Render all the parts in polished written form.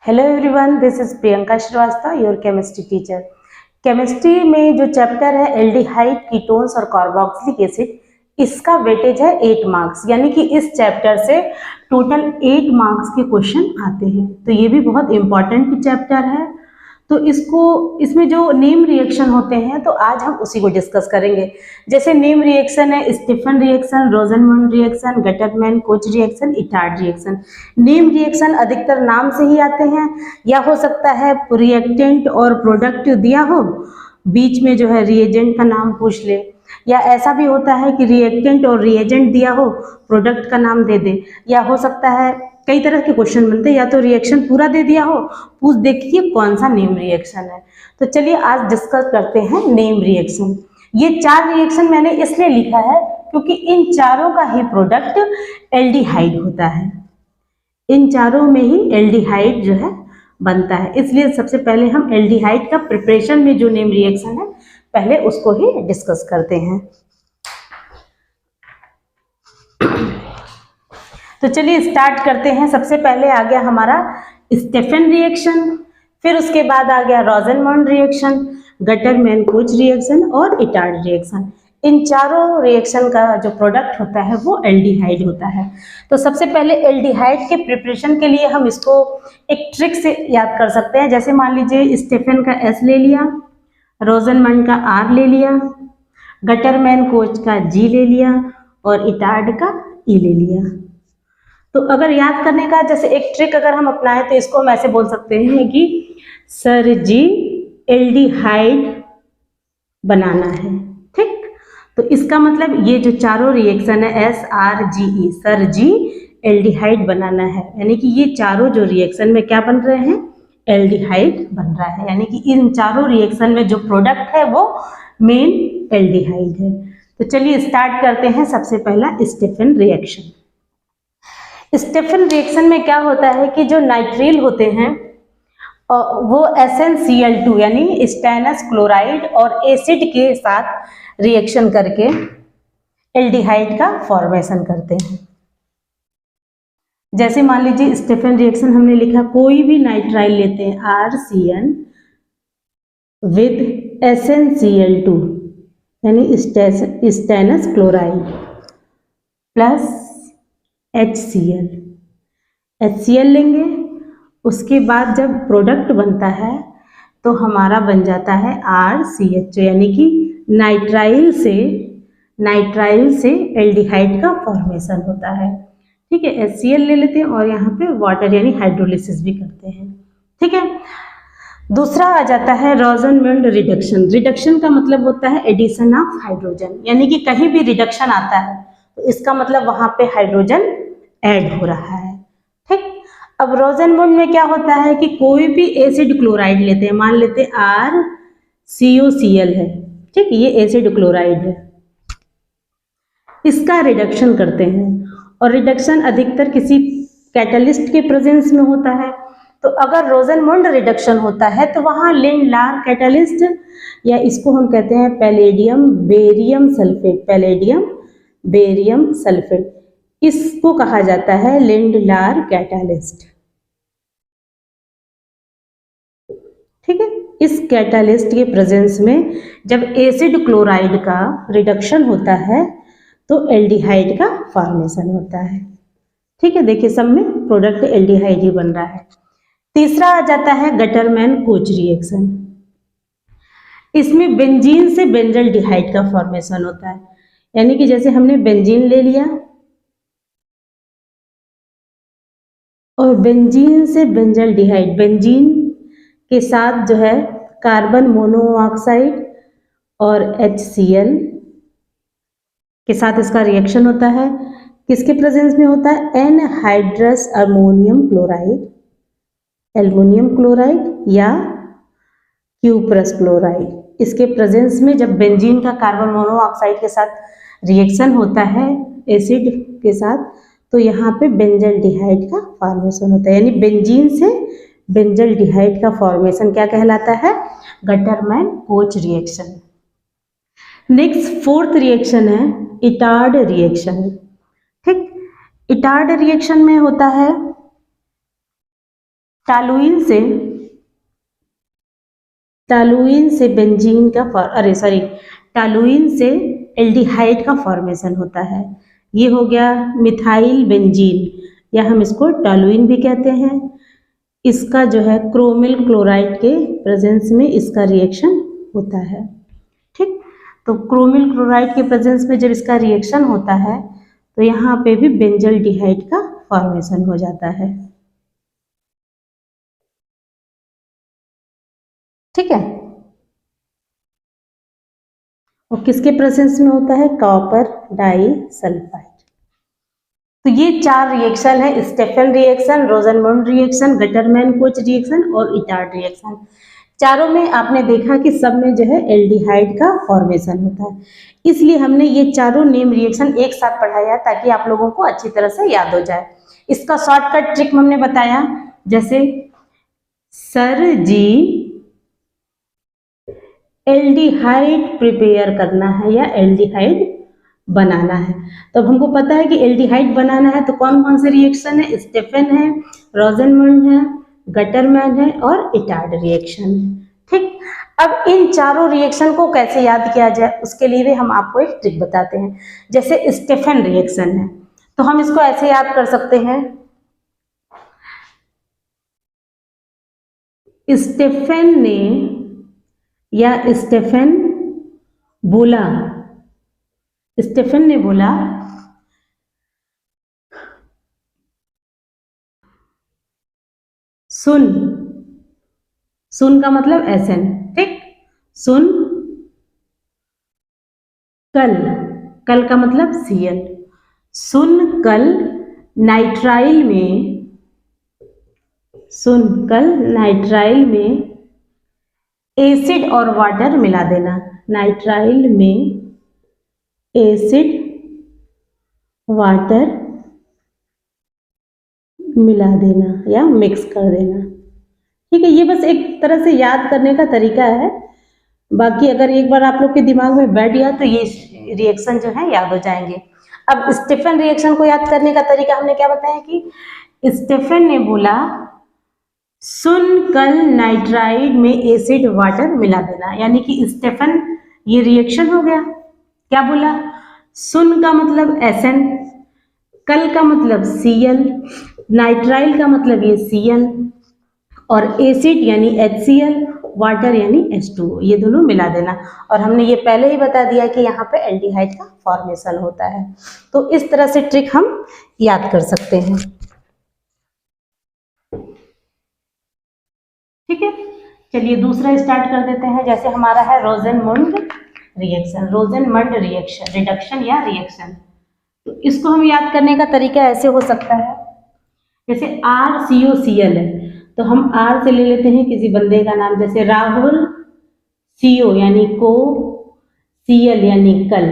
Hello everyone, this is Priyanka Srivastava, your chemistry teacher. Chemistry में जो chapter है एल्डिहाइड, कीटोन्स और कार्बोक्सिलिक एसिड, इसका वेटेज है 8 मार्क्स। यानी कि इस चैप्टर से टोटल 8 मार्क्स के क्वेश्चन आते हैं, तो ये भी बहुत इंपॉर्टेंट चैप्टर है। तो इसमें जो नेम रिएक्शन होते हैं, तो आज हम उसी को डिस्कस करेंगे। जैसे नेम रिएक्शन है Stephen reaction, Rosenmund reaction, Gattermann Koch reaction, Etard reaction. Name reaction अधिकतर नाम से ही आते हैं, या हो सकता है रिएक्टेंट और प्रोडक्ट दिया हो, बीच में जो है रिएजेंट का नाम पूछ ले, या ऐसा भी होता है कि रिएक्टेंट और रिएजेंट दिया हो, प्रोडक्ट का नाम दे दे, या हो सकता है कई तरह के क्वेश्चन बनते हैं, या तो रिएक्शन पूरा दे दिया हो, पूछ देखिए कौन सा नेम रिएक्शन है। तो चलिए आज डिस्कस करते हैं नेम रिएक्शन। ये 4 रिएक्शन मैंने इसलिए लिखा है क्योंकि इन चारों का ही प्रोडक्ट एल्डिहाइड होता है। इन चारों में ही एल्डिहाइड जो है बनता है, इसलिए सबसे पहले हम एल्डिहाइड का प्रिपरेशन में जो नेम रिएक्शन है पहले उसको ही डिस्कस करते हैं। तो चलिए स्टार्ट करते हैं। सबसे पहले आ गया हमारा स्टीफन रिएक्शन, फिर उसके बाद आ गया रोजनमंड रिएक्शन, गटरमैन कोच रिएक्शन और इटार्ड रिएक्शन। इन चारों रिएक्शन का जो प्रोडक्ट होता है वो एल्डिहाइड होता है। तो सबसे पहले एल्डिहाइड के प्रिपरेशन के लिए हम इसको एक ट्रिक से याद कर सकते हैं। जैसे मान लीजिए स्टीफन का S ले लिया, रोजनमंड का R ले लिया, गटरमैन कोच का G ले लिया और इटार्ड का E ले लिया। तो अगर याद करने का जैसे एक ट्रिक अगर हम अपनाएं तो इसको हम ऐसे बोल सकते हैं कि सर जी एल्डिहाइड बनाना है। ठीक, तो इसका मतलब ये जो चारों रिएक्शन है SRGE, सर जी एल्डिहाइड बनाना है, यानी कि ये चारों जो रिएक्शन में क्या बन रहे हैं, एल्डिहाइड बन रहा है। यानी कि इन चारों रिएक्शन में जो प्रोडक्ट है वो मेन एल्डिहाइड है। तो चलिए स्टार्ट करते हैं। सबसे पहला स्टीफन रिएक्शन। स्टीफन रिएक्शन में क्या होता है कि जो नाइट्रिल होते हैं वो SnCl2 यानी स्टेनस क्लोराइड और एसिड के साथ रिएक्शन करके एल्डिहाइड का फॉर्मेशन करते हैं। जैसे मान लीजिए स्टीफन रिएक्शन हमने लिखा, कोई भी नाइट्राइल लेते हैं RCN विद SnCl2 यानी स्टेनस क्लोराइड प्लस HCl लेंगे। उसके बाद जब प्रोडक्ट बनता है तो हमारा बन जाता है RCHO, यानी कि नाइट्राइल से एल्डिहाइड का फॉर्मेशन होता है। ठीक है, HCl ले लेते हैं और यहाँ पे वाटर यानी हाइड्रोलिसिस भी करते हैं। ठीक है, दूसरा आ जाता है रोजनमंड रिडक्शन। रिडक्शन का मतलब होता है एडिशन ऑफ हाइड्रोजन, यानी कि कहीं भी रिडक्शन आता है तो इसका मतलब वहां पे हाइड्रोजन ऐड हो रहा है। ठीक, अब रोजनमंड में क्या होता है कि कोई भी एसिड क्लोराइड लेते हैं, मान लेते हैं RCOCl है। ठीक, ये एसिड क्लोराइड है, इसका रिडक्शन करते हैं और रिडक्शन अधिकतर किसी कैटलिस्ट के प्रेजेंस में होता है। तो अगर रोजनमंड रिडक्शन होता है तो वहां लिंड-लार कैटलिस्ट, या इसको हम कहते हैं पैलेडियम बेरियम सल्फेट, इसको कहा जाता है लिंड-लार कैटालिस्ट। ठीक है, इस कैटालिस्ट के प्रेजेंस में जब एसिड क्लोराइड का रिडक्शन होता है तो एल्डिहाइड का फॉर्मेशन होता है। ठीक है, देखिए सब में प्रोडक्ट एल्डिहाइड ही बन रहा है। तीसरा आ जाता है गटरमैन कोच रिएक्शन। इसमें बेंजीन से बेंजल्डिहाइड का फॉर्मेशन होता है, यानी कि जैसे हमने बेंजीन ले लिया और बेंजीन से बेंजल्डिहाइड, बेंजीन के साथ जो है कार्बन मोनोऑक्साइड और HCl के साथ इसका रिएक्शन होता है। किसके प्रेजेंस में होता है, एनहाइड्रस एल्युमिनियम क्लोराइड या क्यूप्रस क्लोराइड। इसके प्रेजेंस में जब बेंजीन का कार्बन मोनोऑक्साइड के साथ रिएक्शन होता है एसिड के साथ, तो यहाँ पे बेंजल्डिहाइड का फॉर्मेशन होता है, यानी बेंजीन से बेंजल्डिहाइड का फॉर्मेशन क्या कहलाता है, Gattermann Koch reaction. Next fourth reaction है इटार्ड रिएक्शन। ठीक, इटार्ड रिएक्शन में होता है टॉलुइन से बेंजीन का टॉलुइन से एल्डिहाइड का फॉर्मेशन होता है। ये हो गया मिथाइल बेंजीन, या हम इसको टॉलुइन भी कहते हैं। इसका जो है क्रोमिल क्लोराइड के प्रेजेंस में इसका रिएक्शन होता है। ठीक, तो क्रोमिल क्लोराइड के प्रेजेंस में जब इसका रिएक्शन होता है तो यहाँ पे भी बेंजल्डिहाइड का फॉर्मेशन हो जाता है। ठीक है, और किसके प्रेजेंस में होता है? Copper disulphide. तो ये 4 रिएक्शन है, Stephen reaction, रोजनमुंड reaction, Gattermann-coach reaction और इटार्ड रिएक्शन। चारों में आपने देखा कि सब में जो है एल्डिहाइड का फॉर्मेशन होता है, इसलिए हमने ये चारों नेम रिएक्शन एक साथ पढ़ाया ताकि आप लोगों को अच्छी तरह से याद हो जाए। इसका शॉर्टकट ट्रिक हमने बताया, जैसे सर जी एल्डिहाइड प्रिपेयर करना है या एल्डिहाइड बनाना है। तो अब हमको पता है कि एल्डिहाइड बनाना है तो कौन कौन से रिएक्शन है? स्टेफेन है, रोजनमुंड है, गटरमैन है और इटार्ड रिएक्शन है। ठीक, अब इन चारों रिएक्शन को कैसे याद किया जाए उसके लिए भी हम आपको एक ट्रिक बताते हैं। जैसे स्टेफेन रिएक्शन है तो हम इसको ऐसे याद कर सकते हैं, स्टेफेन ने या स्टेफेन बोला, स्टेफेन ने बोला सुन, सुन का मतलब एसएन। ठीक, सुन कल, कल का मतलब सीएल, सुन कल नाइट्राइल में, सुन कल नाइट्राइल में एसिड और वाटर मिला देना, नाइट्राइल में एसिड वाटर मिला देना या मिक्स कर देना। ठीक है, ये बस एक तरह से याद करने का तरीका है, बाकी अगर एक बार आप लोग के दिमाग में बैठ गया तो ये रिएक्शन जो है याद हो जाएंगे। अब स्टेफेन रिएक्शन को याद करने का तरीका हमने क्या बताया कि स्टेफेन ने बोला सुन कल नाइट्राइड में एसिड वाटर मिला देना, यानी कि स्टेफेन ये रिएक्शन हो गया। क्या बोला? सुन का मतलब एसएन, कल का मतलब सीएल, नाइट्राइल का मतलब ये सीएन और एसिड यानी HCl, वाटर यानी H2O, ये दोनों मिला देना। और हमने ये पहले ही बता दिया कि यहाँ पे एल्डिहाइड का फॉर्मेशन होता है। तो इस तरह से ट्रिक हम याद कर सकते हैं। ठीक है, चलिए दूसरा स्टार्ट कर देते हैं। जैसे हमारा है रोजनमुंड रिएक्शन, रोजनमुंड रिएक्शन, रिडक्शन या रिएक्शन। तो इसको हम याद करने का तरीका ऐसे हो सकता है, जैसे RCOCl है तो हम R से ले लेते हैं किसी बंदे का नाम, जैसे राहुल, CO यानी को, Cl यानी कल।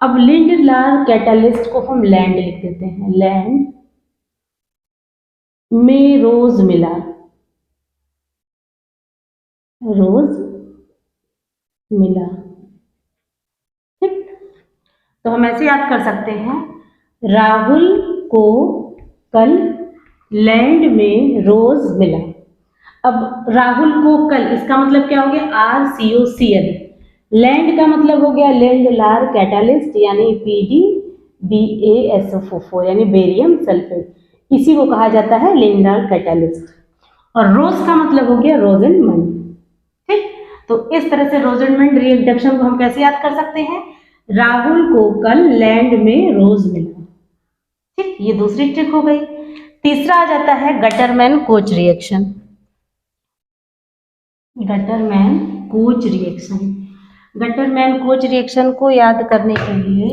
अब लिंडलार कैटालिस्ट को हम लैंड लिख देते हैं, लैंड में रोज मिला, रोज मिला। ठीक, तो हम ऐसे याद कर सकते हैं, राहुल को कल लैंड में रोज मिला। अब राहुल को कल, इसका मतलब क्या हो गया? RCOCl। लैंड का मतलब हो गया लिंडलार कैटालिस्ट यानी PDBASO4 यानी बेरियम सल्फेट, इसी को कहा जाता है लिंडलार कैटालिस्ट। और रोज का मतलब हो गया रोजनमंड। ठीक, तो इस तरह से रोजनमंड रिएक्शन को हम कैसे याद कर सकते हैं? राहुल को कल लैंड में रोज मिला। ठीक, ये दूसरी ट्रिक हो गई। तीसरा आ जाता है Gattermann Koch reaction, Gattermann Koch reaction. Gattermann Koch reaction को याद करने के लिए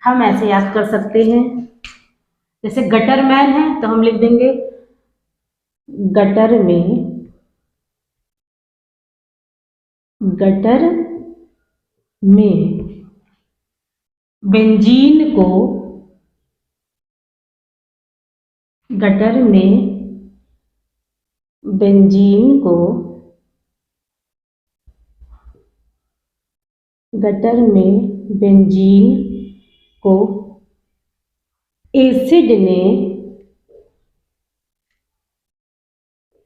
हम ऐसे याद कर सकते हैं, जैसे गटरमैन है तो हम लिख देंगे गटर में, गटर में बेंजीन को, गटर में बेंजीन को, गटर में बेंजीन को एसिड ने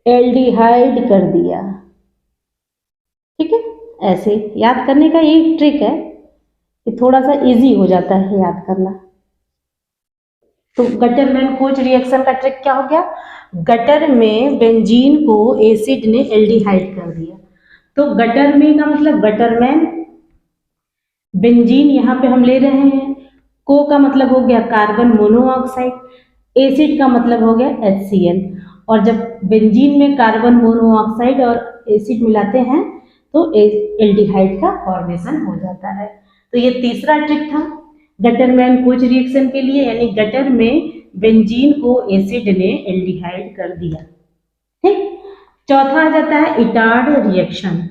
एल्डिहाइड कर दिया। ठीक है, ऐसे याद करने का ये ट्रिक है कि थोड़ा सा इजी हो जाता है याद करना। तो गटरमैन कोच रिएक्शन का ट्रिक क्या हो गया, गटर में बेंजीन को एसिड ने एल्डिहाइड कर दिया। तो गटर में का मतलब गटरमैन, बेंजीन यहाँ पे हम ले रहे हैं, को का मतलब हो गया कार्बन मोनोऑक्साइड, एसिड का मतलब हो गया HCl। और जब बेंजीन में कार्बन मोनोऑक्साइड और एसिड मिलाते हैं तो एल्डिहाइड का फॉर्मेशन हो जाता है। तो ये तीसरा ट्रिक था गटरमैन कोच रिएक्शन के लिए, यानी गटर में बेंजीन को एसिड ने एल्डिहाइड कर दिया। ठीक, चौथा आ जाता है इटार्ड रिएक्शन।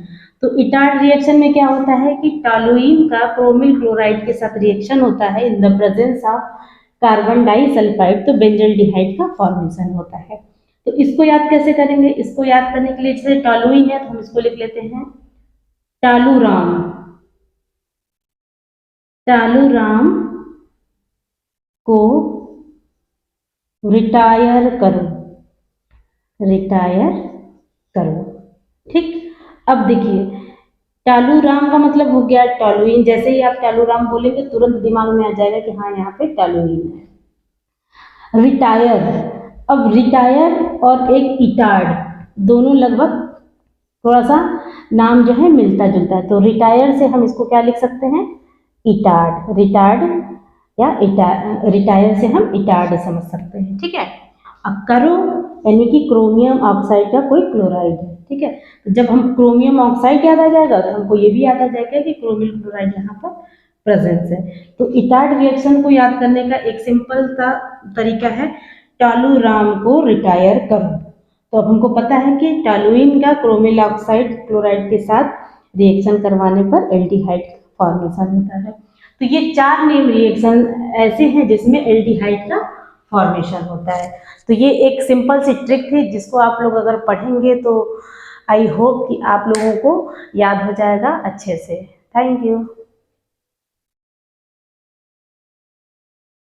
तो इटार्ड रिएक्शन में क्या होता है कि टॉलुइन का क्रोमिल क्लोराइड के साथ रिएक्शन होता है in the presence of carbon disulphide, तो बेंजल्डिहाइड का फॉर्मेशन होता है। तो इसको याद कैसे करेंगे, इसको याद करने के लिए जैसे टॉलुइन है तो हम इसको लिख लेते हैं टालुराम। टालुराम को रिटायर करो, रिटायर करो। ठीक, अब देखिए टालुराम का मतलब हो गया टॉलुइन। जैसे ही आप टालुराम बोलेंगे तुरंत दिमाग में आ जाएगा कि हाँ यहाँ पे टॉलुइन है। रिटायर, अब रिटायर और एक इटार्ड दोनों लगभग थोड़ा सा नाम जो है मिलता जुलता है। तो रिटायर से हम इसको क्या लिख सकते हैं, इटार्ड, रिटार्ड या रिटायर से हम इटार्ड समझ सकते हैं। ठीक है, अब करो यानी कि क्रोमियम ऑक्साइड का कोई क्लोराइड है। ठीक है, तो जब हम क्रोमियम ऑक्साइड याद आ जाएगा तो हमको ये भी याद आ जाएगा कि क्रोमिल क्लोराइड यहाँ पर प्रेजेंस है। तो इटार्ड रिएक्शन को याद करने का एक सिंपल सा तरीका है टॉलुराम को रिटायर करो। तो अब हमको पता है कि टॉलुइन का क्रोमिल ऑक्साइड क्लोराइड के साथ रिएक्शन करवाने पर एल्डिहाइड फॉर्मेशन होता है। तो ये 4 नेम रिएक्शन ऐसे हैं जिसमें एल्डिहाइड का फॉर्मेशन होता है। तो ये एक सिंपल सी ट्रिक थी जिसको आप लोग अगर पढ़ेंगे तो आई होप कि आप लोगों को याद हो जाएगा अच्छे से। Thank you.